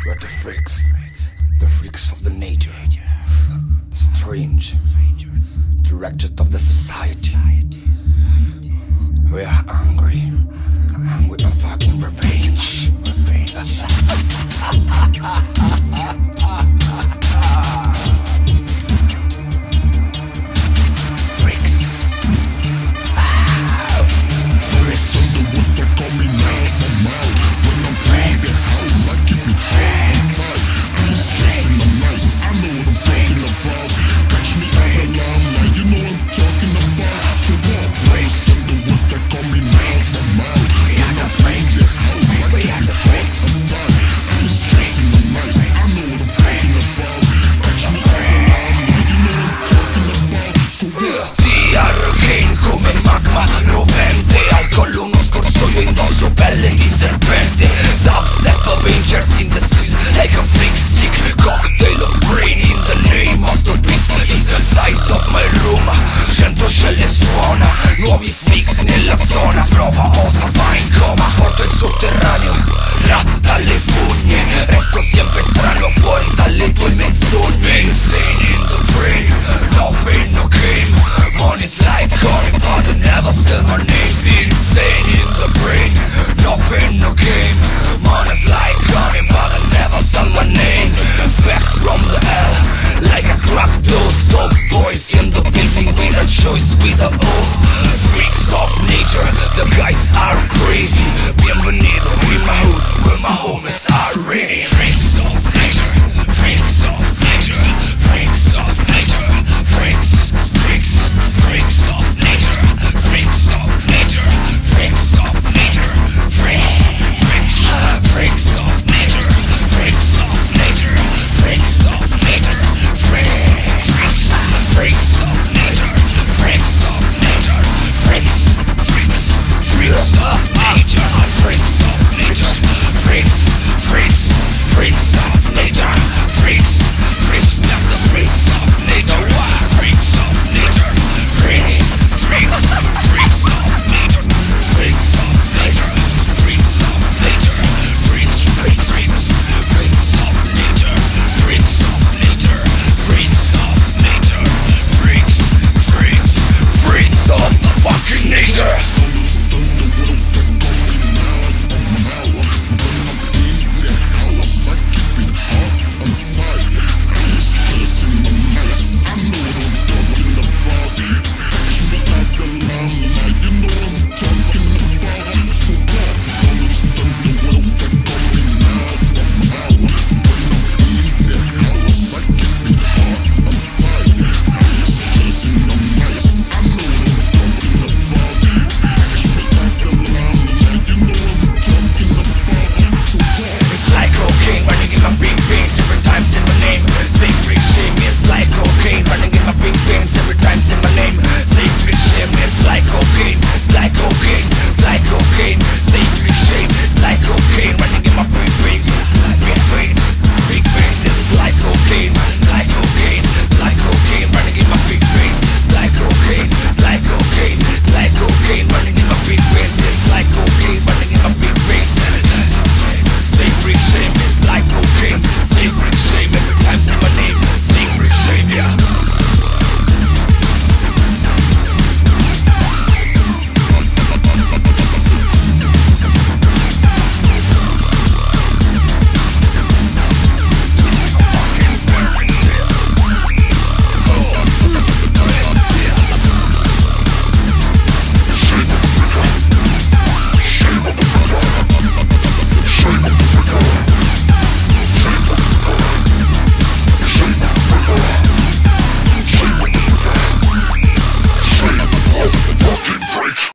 We're the freaks of the nature, strange, the wretched of the society. We are hungry on fucking revenge. Freaks. Rest of the woods are coming out my mouth. When I'm playing the house, I keep it hard and tight. I'm stressing, I'm nice, I know what I'm talking about. Catch me out of line, you know what I'm talking about. So what? Rest of the woods are coming out my mouth. When I'm playing the house, I keep it hard and tight. I'm stressing, I'm nice, I know what I'm talking about. Catch me out of line, you know what I'm talking about. So what? Arcane come magma rovente, al collo uno scorsoio, indosso pelle di serpente. Dubstep Avengers in the street, like a freak sick cocktail of brain in the name of the beast. In the side of my room, 100 scelle suona, nuovi fix nella zona. Prova osa, va in coma, porto il sotterraneo, là dalle fogne. Resto sempre strano fuori dalle tue menzogne. Insane in the brain, no pain, no game. Money's like honey, but I never sell my name. Insane in the brain, no pain, no game. Money's like honey, but I never sell my name. Back from the hell, like a crack dose. Top boys in the building with a choice, with a O. Freaks of nature, the guys are crazy. Bienvenido in my hood, where my homies are ready.